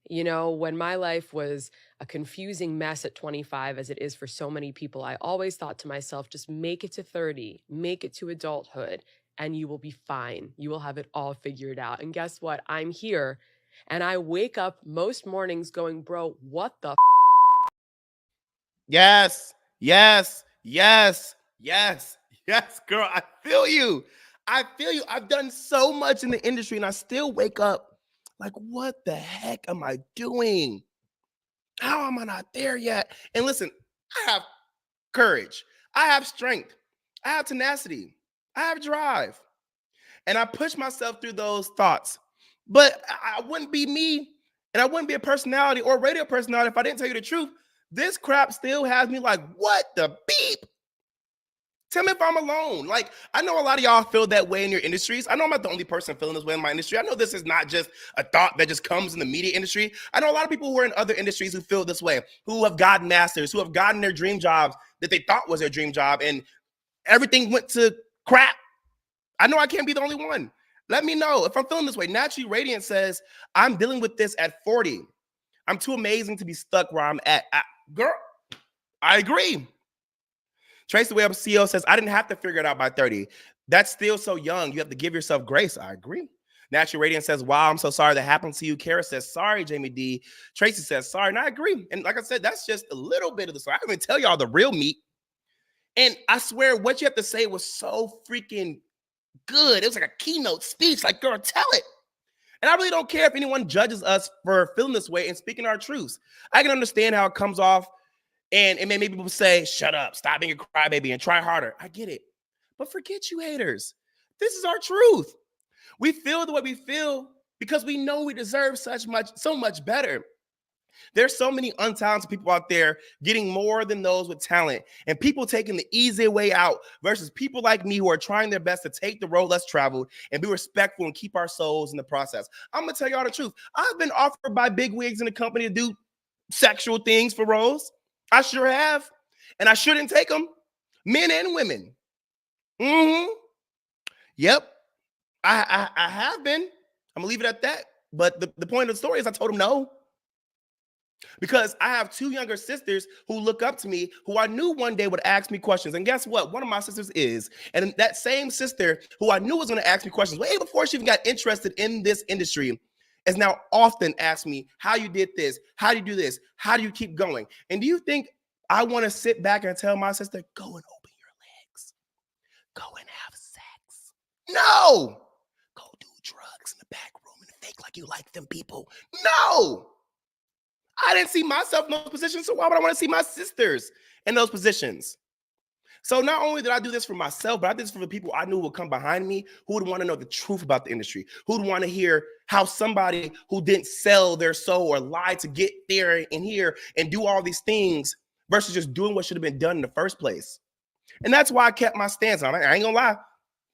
You know, when my life was a confusing mess at 25, as it is for so many people, I always thought to myself, just make it to 30, make it to adulthood, and you will be fine. You will have it all figured out. And guess what? I'm here, and I wake up most mornings going, bro, what the Yes, yes, yes, yes, yes, girl. I feel you. I feel you. I've done so much in the industry and I still wake up Like, what the heck am I doing? How am I not there yet? And listen, I have courage. I have strength. I have tenacity. I have drive. And I push myself through those thoughts. But I wouldn't be me, and I wouldn't be a personality or a radio personality if I didn't tell you the truth. This crap still has me like, what the beep? Tell me if I'm alone. Like, I know a lot of y'all feel that way in your industries. I know I'm not the only person feeling this way in my industry. I know this is not just a thought that just comes in the media industry. I know a lot of people who are in other industries who feel this way, who have gotten masters, who have gotten their dream jobs that they thought was their dream job, and everything went to crap. I know I can't be the only one. Let me know if I'm feeling this way. Naturally Radiant says, I'm dealing with this at 40. I'm too amazing to be stuck where I'm at. Girl, I agree. Tracy Webb CEO says, I didn't have to figure it out by 30. That's still so young. You have to give yourself grace. I agree. Natural Radiant says, wow, I'm so sorry that happened to you. Kara says, sorry, Jaime Dee. Tracy says, sorry. And I agree. And like I said, that's just a little bit of the story. I didn't even tell y'all the real meat. And I swear, what you have to say was so freaking good. It was like a keynote speech. Like, girl, tell it. And I really don't care if anyone judges us for feeling this way and speaking our truths. I can understand how it comes off, and it may make people say, shut up, stop being a crybaby, and try harder. I get it. But forget you haters. This is our truth. We feel the way we feel because we know we deserve so much better. There's so many untalented people out there getting more than those with talent, and people taking the easy way out versus people like me who are trying their best to take the road less traveled and be respectful and keep our souls in the process. I'm going to tell y'all the truth. I've been offered by big wigs in the company to do sexual things for roles. I sure have. And I shouldn't take them. Men and women. Yep. I have been. I'm going to leave it at that. But the point of the story is I told them no. Because I have two younger sisters who look up to me, who I knew one day would ask me questions. And guess what? One of my sisters is. And that same sister who I knew was going to ask me questions way before she even got interested in this industry is now often asked me how you did this, how do you do this, how do you keep going? And do you think I want to sit back and tell my sister, go and open your legs, go and have sex? No! Go do drugs in the back room and fake like you like them people. No! I didn't see myself in those positions, so why would I want to see my sisters in those positions? So not only did I do this for myself, but I did this for the people I knew would come behind me, who would want to know the truth about the industry, who would want to hear how somebody who didn't sell their soul or lie to get there and here and do all these things versus just doing what should have been done in the first place. And that's why I kept my stance on it. I ain't gonna lie.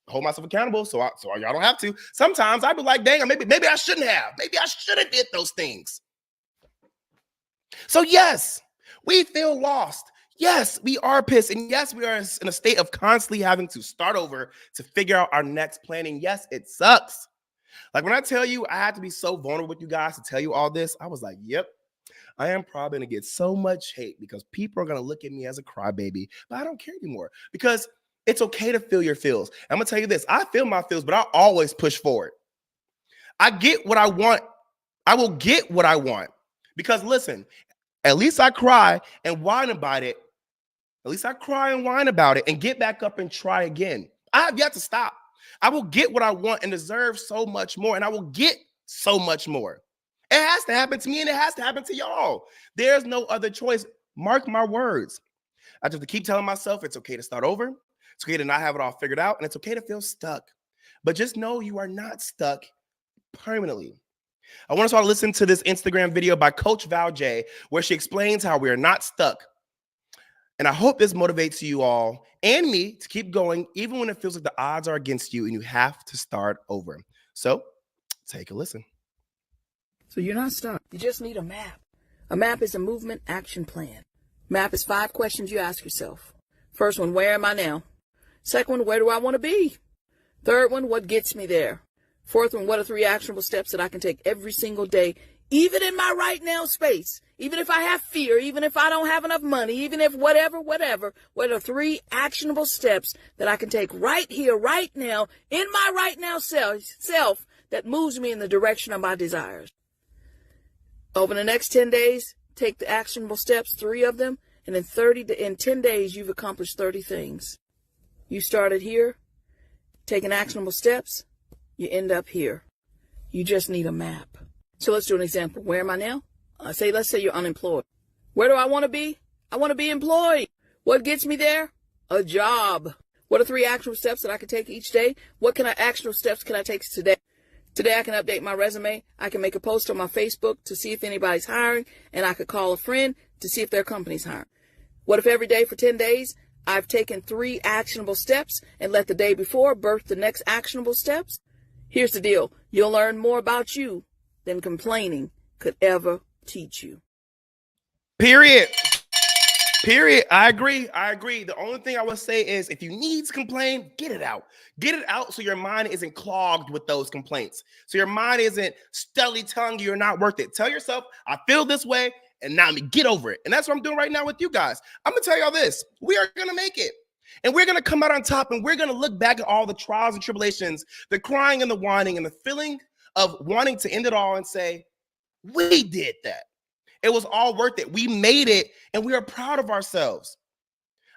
Hold myself accountable so y'all don't have to. Sometimes I'd be like, dang, maybe I shouldn't have. Maybe I should have did those things. So yes, we feel lost. Yes, we are pissed. And yes, we are in a state of constantly having to start over to figure out our next planning. Yes, it sucks. Like when I tell you I had to be so vulnerable with you guys to tell you all this, I was like, yep, I am probably going to get so much hate because people are going to look at me as a crybaby, but I don't care anymore because it's okay to feel your feels. I'm going to tell you this. I feel my feels, but I always push forward. I get what I want. I will get what I want because listen, at least I cry and whine about it. At least I cry and whine about it and get back up and try again. I have yet to stop. I will get what I want and deserve so much more, and I will get so much more. It has to happen to me, and it has to happen to y'all. There's no other choice. Mark my words. I just have to keep telling myself it's okay to start over. It's okay to not have it all figured out, and it's okay to feel stuck. But just know you are not stuck permanently. I want us all to listen to this Instagram video by Coach Val J, where she explains how we are not stuck. And I hope this motivates you all and me to keep going, even when it feels like the odds are against you and you have to start over. So take a listen. So you're not stuck. You just need a map. A map is a movement action plan. Map is 5 questions you ask yourself. First one, where am I now? Second one, where do I want to be? Third one, what gets me there? Fourth one, what are 3 actionable steps that I can take every single day, even in my right now space, even if I have fear, even if I don't have enough money, even if whatever, what are 3 actionable steps that I can take right here, right now, in my right now self that moves me in the direction of my desires? Over the next 10 days, take the actionable steps, 3 of them, and in 10 days, you've accomplished 30 things. You started here, taking actionable steps. You end up here. You just need a map. So let's do an example. Where am I now? Let's say you're unemployed. Where do I want to be? I want to be employed. What gets me there? A job. What are 3 actionable steps that I can take each day? What actionable steps can I take today? Today I can update my resume. I can make a post on my Facebook to see if anybody's hiring, and I could call a friend to see if their company's hiring. What if every day for 10 days I've taken 3 actionable steps and let the day before birth the next actionable steps? Here's the deal. You'll learn more about you than complaining could ever teach you. Period. I agree. The only thing I would say is if you need to complain, get it out. Get it out so your mind isn't clogged with those complaints. So your mind isn't steadily telling you you're not worth it. Tell yourself, I feel this way, and now get over it. And that's what I'm doing right now with you guys. I'm going to tell y'all this. We are going to make it. And we're going to come out on top, and we're going to look back at all the trials and tribulations, the crying and the whining, and the feeling of wanting to end it all and say, we did that. It was all worth it. We made it, and we are proud of ourselves.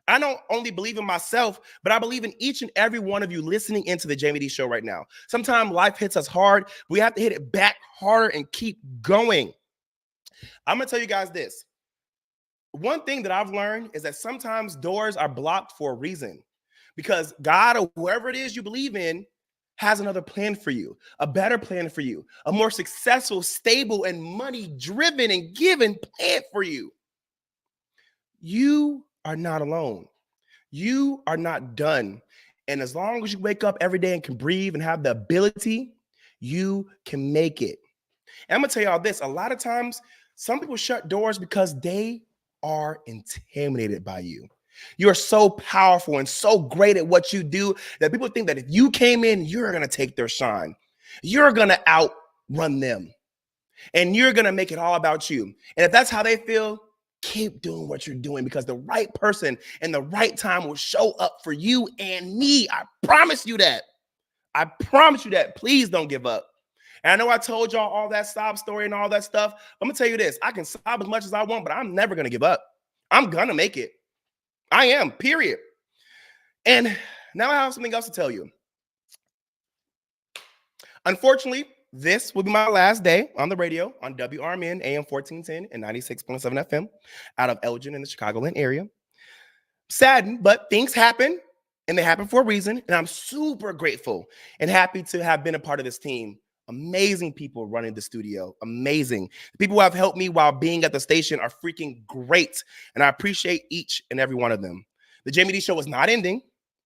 I don't only believe in myself, but I believe in each and every one of you listening into the Jaime Dee Show right now. Sometimes life hits us hard. We have to hit it back harder and keep going. I'm going to tell you guys this. One thing that I've learned is that sometimes doors are blocked for a reason, because God or whoever it is you believe in has another plan for you, a better plan for you, a more successful, stable, and money-driven and given plan for you. You are not alone. You are not done. And as long as you wake up every day and can breathe and have the ability, you can make it. And I'm going to tell y'all this. A lot of times, some people shut doors because they are intimidated by you. You are so powerful and so great at what you do that people think that if you came in, you're going to take their shine. You're going to outrun them. And you're going to make it all about you. And if that's how they feel, keep doing what you're doing, because the right person and the right time will show up for you and me. I promise you that. I promise you that. Please don't give up. And I know I told y'all all that sob story and all that stuff. I'm going to tell you this. I can sob as much as I want, but I'm never going to give up. I'm going to make it. I am, period. And now I have something else to tell you. Unfortunately, this will be my last day on the radio on WRMN AM 1410 and 96.7 FM out of Elgin in the Chicagoland area. Saddened, but things happen, and they happen for a reason. And I'm super grateful and happy to have been a part of this team. Amazing people running the studio. Amazing. The people who have helped me while being at the station are freaking great. And I appreciate each and every one of them. The Jaime Dee Show is not ending,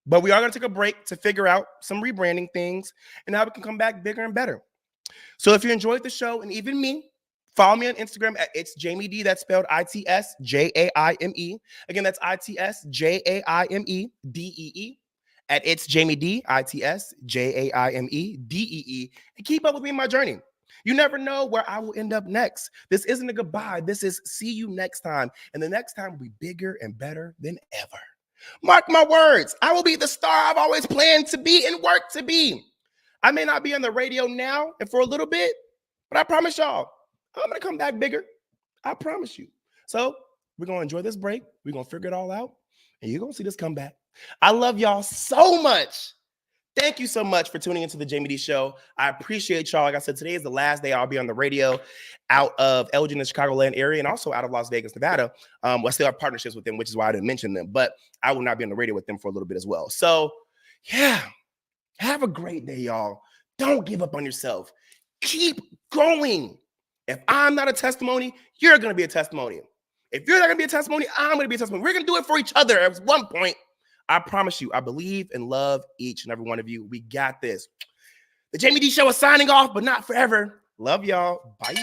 but we are going to take a break to figure out some rebranding things and how we can come back bigger and better. So if you enjoyed the show, and even me, follow me on Instagram at It's Jaime Dee. That's spelled ITSJAIME. Again, that's ITSJAIMEDEE. At It's Jaime Dee, ITSJAIMEDEE. And keep up with me in my journey. You never know where I will end up next. This isn't a goodbye. This is see you next time. And the next time will be bigger and better than ever. Mark my words. I will be the star I've always planned to be and worked to be. I may not be on the radio now and for a little bit, but I promise y'all, I'm going to come back bigger. I promise you. So we're going to enjoy this break. We're going to figure it all out, and you're going to see this come back. I love y'all so much. Thank you so much for tuning into the Jaime Dee Show. I appreciate y'all. Like I said, today is the last day I'll be on the radio out of Elgin, the Chicagoland area, and also out of Las Vegas, Nevada. I still have partnerships with them, which is why I didn't mention them, but I will not be on the radio with them for a little bit as well. So, yeah, have a great day, y'all. Don't give up on yourself. Keep going. If I'm not a testimony, you're going to be a testimony. If you're not going to be a testimony, I'm going to be a testimony. We're going to do it for each other at one point. I promise you, I believe and love each and every one of you. We got this. The Jaime Dee Show is signing off, but not forever. Love y'all. Bye.